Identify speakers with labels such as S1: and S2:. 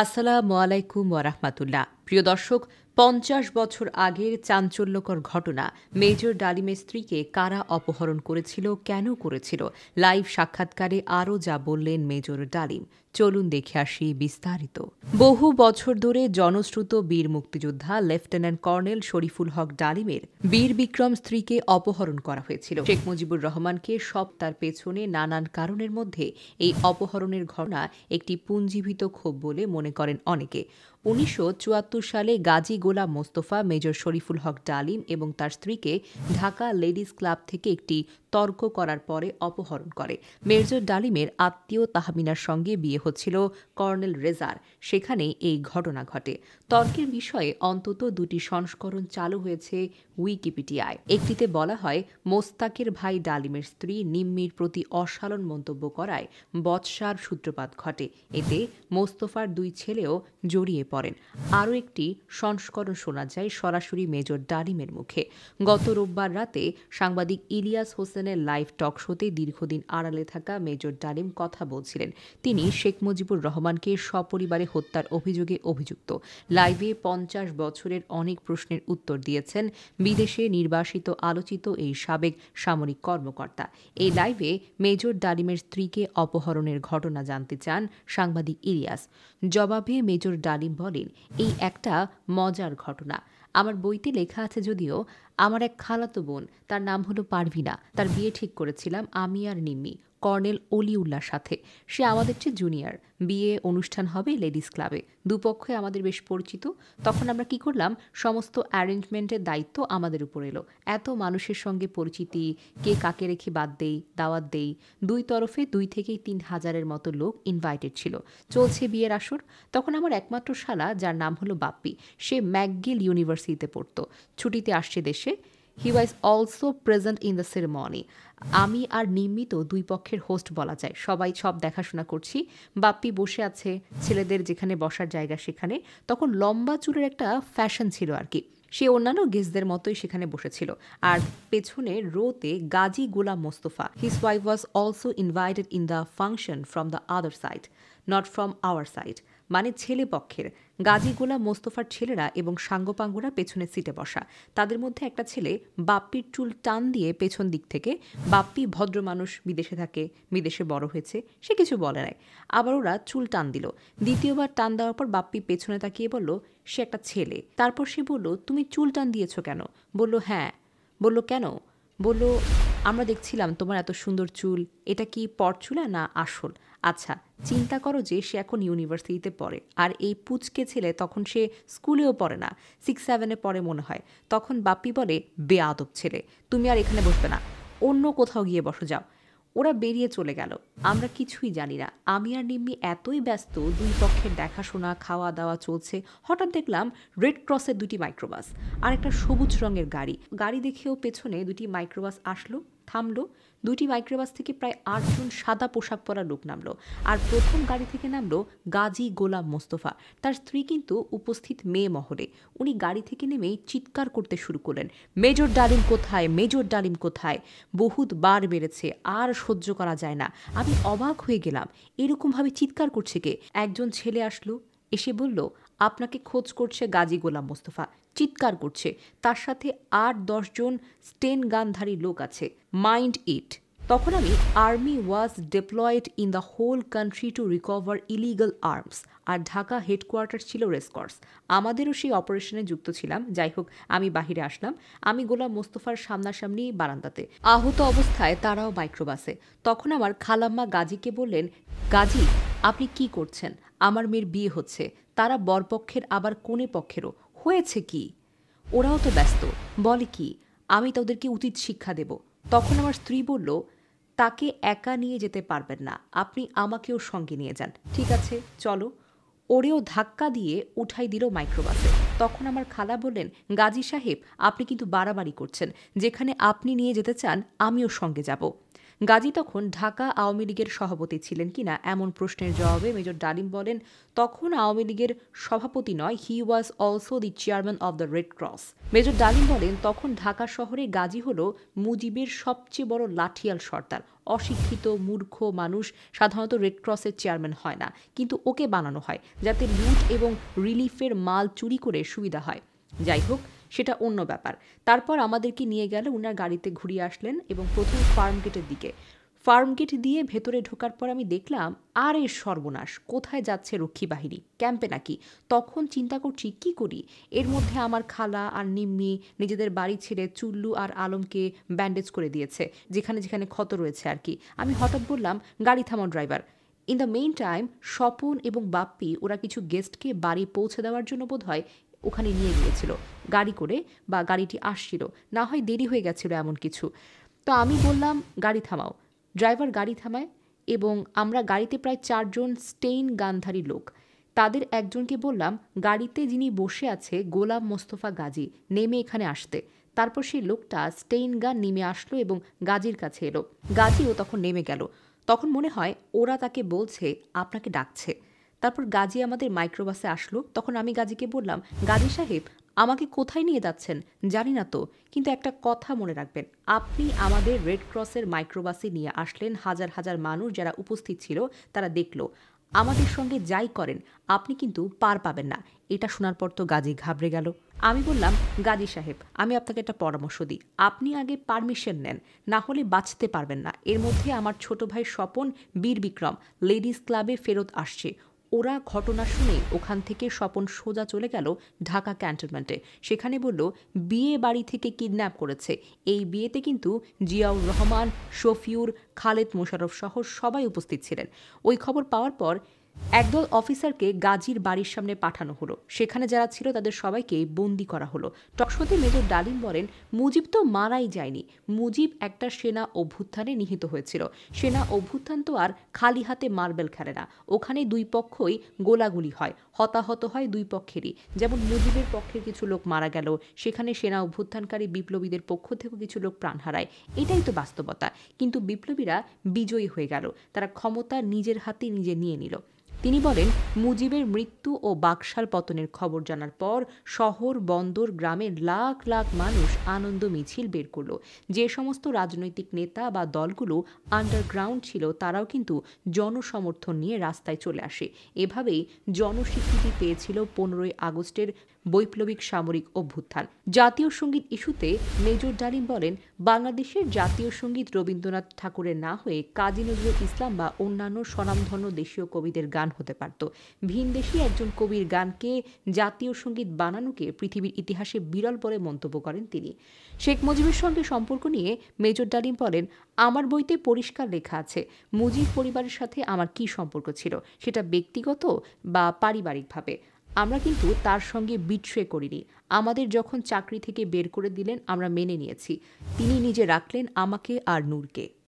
S1: আসসালামু আলাইকুম ওয়া রাহমাতুল্লাহ। প্রিয় দর্শক, ৫০ বছর আগের চাঞ্চল্যকর ঘটনা মেজর ডালিমের স্ত্রীকে কারা অপহরণ করেছিল, কেন করেছিল? লাইভ সাক্ষাৎকারে আরও যা বললেন মেজর ডালিম। চলুন দেখে আসি বিস্তারিত। বহু বছর ধরে জনশ্রুত বীর মুক্তিযোদ্ধা লেফটেন্যান্ট কর্নেল শরীফুল হক ডালিমের বীর বিক্রম স্ত্রীকে অপহরণ করা হয়েছিল। শেখ মুজিবুর রহমানকে সব তার পেছনে নানান কারণের মধ্যে এই অপহরণের ঘটনা একটি পুঞ্জীভূত ক্ষোভ বলে মনে করেন অনেকে। ১৯৭৪ সালে গাজী গোলাম মোস্তফা মেজর শরীফুল হক ডালিম এবং তার স্ত্রীকে ঢাকা লেডিজ ক্লাব থেকে একটি তর্ক করার পরে অপহরণ করে। মেজর ডালিমের আত্মীয় তাহমিনার সঙ্গে বিয়ে হচ্ছিল কর্নেল রেজার, সেখানেই এই ঘটনা ঘটে। তর্কের বিষয়ে অন্তত দুটি সংস্করণ চালু হয়েছে উইকিপিডিয়ায়। একটিতে বলা হয়, মোস্তাকের ভাই ডালিমের স্ত্রী নিম্মির প্রতি অশালীন মন্তব্য করায় বচসার সূত্রপাত ঘটে। এতে মোস্তফার দুই ছেলেও জড়িয়ে পড়েন। আরও একটি সংস্করণ শোনা যায় সরাসরি মেজর ডালিমের মুখে। গত রোববার রাতে সাংবাদিক ইলিয়াস হোসেনের লাইভ টক শোতে দীর্ঘদিন আড়ালে থাকা মেজর ডালিম কথা বলছিলেন। তিনি শেখ মুজিবুর রহমানকে সপরিবারে হত্যার অভিযোগে অভিযুক্ত। লাইভে ৫০ বছরের অনেক প্রশ্নের উত্তর দিয়েছেন বিদেশে নির্বাসিত আলোচিত এই সাবেক সামরিক কর্মকর্তা। এই লাইভে মেজর ডালিমের স্ত্রীকে অপহরণের ঘটনা জানতে চান সাংবাদিক ইলিয়াস। জবাবে মেজর ডালিম বলেন, এই একটা মজার ঘটনা। আমার বইতে লেখা আছে যদিও। আমার এক খালাতো বোন, তার নাম হলো পারভিনা, তার বিয়ে ঠিক করেছিলাম আমি আর নিম্মি কর্নেল অলিউল্লার সাথে। সে আমাদের চেয়ে জুনিয়র। বিয়ে অনুষ্ঠান হবে লেডিস ক্লাবে। দুপক্ষে আমাদের বেশ পরিচিত। তখন আমরা কি করলাম, সমস্ত অ্যারেঞ্জমেন্টের দায়িত্ব আমাদের উপর এলো। এত মানুষের সঙ্গে পরিচিতি, কে কাকে রেখে বাদ দেই, দাওয়াত দেই। দুই তরফে ২ থেকে ৩ হাজারের মতো লোক ইনভাইটেড ছিল। চলছে বিয়ের আসর। তখন আমার একমাত্র শালা, যার নাম হলো বাপ্পি, সে ম্যাকগিল ইউনিভার্সিটিতে পড়তো, ছুটিতে আসছে দেশে। He was also present in the ceremony. আমি আর নিম্মি তো দুই পক্ষের হোস্ট বলা যায়, সবাই সব দেখাশোনা করছি। বাপ্পি বসে আছে ছেলেদের যেখানে বসার জায়গা সেখানে। তখন লম্বা চুলের একটা ফ্যাশন ছিল আর কি। সে অন্যান্য গেস্টদের মতোই সেখানে বসেছিল। আর পেছনে রোতে Gazi Golam Mostafa, his wife was also invited in the function from the other side, not from our side. মানে ছেলে পক্ষের গাজী গোলাম মোস্তফার ছেলেরা এবং সাঙ্গপাঙ্গরা পেছনের সিটে বসা। তাদের মধ্যে একটা ছেলে বাপ্পির চুল টান দিয়ে পেছন দিক থেকে, বাপ্পি ভদ্র মানুষ, বিদেশে থাকে, বিদেশে বড় হয়েছে, সে কিছু বলে নাই। আবার ওরা চুল টান দিল। দ্বিতীয়বার টান দেওয়ার পর বাপ্পি পেছনে তাকিয়ে বলল, সে একটা ছেলে। তারপর সে বলল, তুমি চুল টান দিয়েছ কেন? বলল, হ্যাঁ। বলল, কেন? বলল, আমরা দেখছিলাম তোমার এত সুন্দর চুল, এটা কি পরচুলা না আসল? আচ্ছা, চিন্তা করো যে সে এখন ইউনিভার্সিটিতে পড়ে, আর এই পুচকে ছেলে তখন সে স্কুলেও পড়ে না, 6-7 পড়ে মনে হয়। তখন বাপ্পি বলে, বেয়াদব ছেলে, তুমি আর এখানে বসবে না, অন্য কোথাও গিয়ে বসো যাও। ওরা বেরিয়ে চলে গেল। আমরা কিছুই জানি না। আমি আর নিম্মি এতই ব্যস্ত, দুই পক্ষের দেখাশোনা, খাওয়া দাওয়া চলছে। হঠাৎ দেখলাম রেড ক্রসের 2টি মাইক্রোবাস আর একটা সবুজ রঙের গাড়ি। গাড়ি দেখেও পেছনে 2টি মাইক্রোবাস আসলো, থামলো। 2টি মাইক্রোবাস থেকে প্রায় 8 জন সাদা পোশাক পরা লোক নামলো। আর প্রথম গাড়ি থেকে নামলো গাজী গোলাম মোস্তফা। তার স্ত্রী কিন্তু উপস্থিত মেয়ে মহলে। উনি গাড়ি থেকে নেমেই চিৎকার করতে শুরু করলেন, মেজর ডালিম কোথায়, মেজর ডালিম কোথায়? বহুত বার বেড়েছে, আর সহ্য করা যায় না। আমি অবাক হয়ে গেলাম, এরকমভাবে চিৎকার করছে কে? একজন ছেলে আসলো, এসে বলল, আপনাকে খোঁজ করছে গাজী গোলাম মোস্তফা। চিৎকার করছে। তার সাথে 8-10 জন স্টেন গানধারী লোক আছে। Mind it. তখন আমি, army was deployed in the whole country to recover illegal arms, আর ঢাকা হেডকোয়ার্টার ছিল রেসকোর্স। আমাদেরও সেই অপারেশনে যুক্ত ছিলাম। যাই হোক, আমি বাহিরে আসলাম। আমি গোলাম মোস্তফার সামনাসামনি বারান্দাতে, আহত অবস্থায় তারাও মাইক্রোবাসে। তখন আমার খালাম্মা গাজীকে বললেন, গাজী, আপনি কি করছেন? আমার মেয়ের বিয়ে হচ্ছে, তারা বরপক্ষের আবার কনে পক্ষেরও। হয়েছে কি? ওরাও তো ব্যস্ত। বলে কি? আমি তাদেরকে উচিত শিক্ষা দেব। তখন আমার স্ত্রী বলল, তাকে একা নিয়ে যেতে পারবেন না, আপনি আমাকেও সঙ্গে নিয়ে যান। ঠিক আছে, চলো। ওরেও ধাক্কা দিয়ে উঠাই দিল মাইক্রোবাসে। তখন আমার খালা বললেন, গাজী সাহেব, আপনি কিন্তু বাড়াবাড়ি করছেন। যেখানে আপনি নিয়ে যেতে চান, আমিও সঙ্গে যাব। গাজী তখন ঢাকা আওয়ামী লীগের সভাপতি ছিলেন কিনা এমন প্রশ্নের জবাবে মেজর ডালিম বলেন, তখন আওয়ামী লীগের সভাপতি নয়, he was also the chairman of the Red Cross. Major Dalim বলেন, তখন ঢাকা শহরে গাজী হল মুজিবের সবচেয়ে বড় লাঠিয়াল সর্দার। অশিক্ষিত মূর্খ মানুষ সাধারণত রেড ক্রসের চেয়ারম্যান হয় না, কিন্তু ওকে বানানো হয় যাতে লুট এবং রিলিফের মাল চুরি করে সুবিধা হয়। যাই হোক, সেটা অন্য ব্যাপার। তারপর আমাদেরকে নিয়ে গেল উনার গাড়িতে, ঘুরিয়ে আসলেন এবং প্রথম ফার্মগেটের দিকে। ফার্মগেট দিয়ে ভেতরে ঢোকার পর আমি দেখলাম, আরে সর্বনাশ, কোথায় যাচ্ছে রক্ষী বাহিনী, ক্যাম্পে নাকি? তখন চিন্তা করছি কি করি। এর মধ্যে আমার খালা আর নিম্মি নিজেদের বাড়ি ছেড়ে চুল্লু আর আলমকে ব্যান্ডেজ করে দিয়েছে, যেখানে যেখানে ক্ষত রয়েছে আর কি। আমি হঠাৎ বললাম, গাড়ি থামাও driver. In the main time Swapan এবং বাপ্পি ওরা কিছু গেস্টকে বাড়ি পৌঁছে দেওয়ার জন্য বোধহয় ওখানে নিয়ে গিয়েছিল গাড়ি করে, বা গাড়িটি আসছিল, না হয় দেরি হয়ে গেছিল এমন কিছু। তো আমি বললাম, গাড়ি থামাও। ড্রাইভার গাড়ি থামায় এবং আমরা গাড়িতে প্রায় 4 জন স্টেইন গানধারী লোক। তাদের একজনকে বললাম, গাড়িতে যিনি বসে আছে গোলাম মোস্তফা গাজী, নেমে এখানে আসতে। তারপর সেই লোকটা স্টেইন গান নেমে আসলো এবং গাজীর কাছে এলো। গাজীও তখন নেমে গেল। তখন মনে হয় ওরা তাকে বলছে আপনাকে ডাকছে। তারপর গাজী আমাদের মাইক্রোবাসে আসলো। তখন আমি গাজীকে বললাম, গাজী সাহেব, আমাকে কোথায় নিয়ে যাচ্ছেন জানি না তো, কিন্তু একটা কথা মনে রাখবেন, আপনি আমাদের রেড ক্রসের মাইক্রোবাসে নিয়ে আসলেন। হাজার হাজার মানুষ যারা উপস্থিত ছিল তারা দেখল। আমাদের সঙ্গে যাই করেন আপনি কিন্তু পার পাবেন না। এটা শোনার পর তো গাজী ঘাবড়ে গেল। আমি বললাম, গাজী সাহেব, আমি আপনাকে একটা পরামর্শ দিই, আপনি আগে পারমিশন নেন, না হলে বাঁচতে পারবেন না। এর মধ্যে আমার ছোট ভাই স্বপন বীর বিক্রম লেডিস ক্লাবে ফেরত আসছে। ওরা ঘটনা শুনে ওখান থেকে স্বপন সোজা চলে গেল ঢাকা ক্যান্টনমেন্টে। সেখানে বলল বিয়ে বাড়ি থেকে কিডন্যাপ করেছে। এই বিয়েতে কিন্তু জিয়াউর রহমান, শফিউর, খালেদ মোশাররফ সহ সবাই উপস্থিত ছিলেন। ওই খবর পাওয়ার পর একদল অফিসারকে গাজীর বাড়ির সামনে পাঠানো হলো। সেখানে যারা ছিল তাদের সবাইকে বন্দি করা হলো। টকশোতে মেজর ডালিম বলেন, মুজিব তো মারাই যায়নি, মুজিব একটা সেনা অভ্যুত্থানে নিহত হয়েছিল। সেনা অভ্যুত্থান তো আর খালি হাতে মার্বেল খেলে না, ওখানে দুই পক্ষই গোলাগুলি হয়, হতাহত হয় দুই পক্ষেরই। যেমন মুজিবের পক্ষের কিছু লোক মারা গেল, সেখানে সেনা অভ্যুত্থানকারী বিপ্লবীদের পক্ষ থেকে কিছু লোক প্রাণ হারায়। এটাই তো বাস্তবতা। কিন্তু বিপ্লবীরা বিজয়ী হয়ে গেল, তারা ক্ষমতা নিজের হাতে নিজে নিয়ে নিল। তিনি বলেন, মুজিবের মৃত্যু ও বাকশাল পতনের খবর জানার পর শহর, বন্দর, গ্রামের লাখ লাখ মানুষ আনন্দ মিছিল বের করল। যে সমস্ত রাজনৈতিক নেতা বা দলগুলো আন্ডারগ্রাউন্ড ছিল তারাও কিন্তু জনসমর্থন নিয়ে রাস্তায় চলে আসে। এভাবেই জনস্বীকৃতি পেয়েছিল 15ই আগস্টের বৈপ্লবিক সামরিক অভ্যুত্থান। জাতীয় সঙ্গীত ইস্যুতে মেজর ডালিম বলেন, বাংলাদেশের জাতীয় সঙ্গীত রবীন্দ্রনাথ ঠাকুরের না হয়ে কাজী নজরুল ইসলাম বা অন্যান্য স্বনামধন্য দেশীয় কবিদের গান হতে পারত। ভিনদেশী একজন কবির গানকে জাতীয় সঙ্গীত বানানোকে পৃথিবীর ইতিহাসে বিরল বলে মন্তব্য করেন তিনি। শেখ মুজিবের সঙ্গে সম্পর্ক নিয়ে মেজর ডালিম বলেন, আমার বইতে পরিষ্কার লেখা আছে মুজিব পরিবারের সাথে আমার কী সম্পর্ক ছিল, সেটা ব্যক্তিগত বা পারিবারিকভাবে। আমরা কিন্তু তার সঙ্গে বিট্রে করিনি। আমাদের যখন চাকরি থেকে বের করে দিলেন আমরা মেনে নিয়েছি। তিনি নিজে রাখলেন আমাকে আর নূরকে।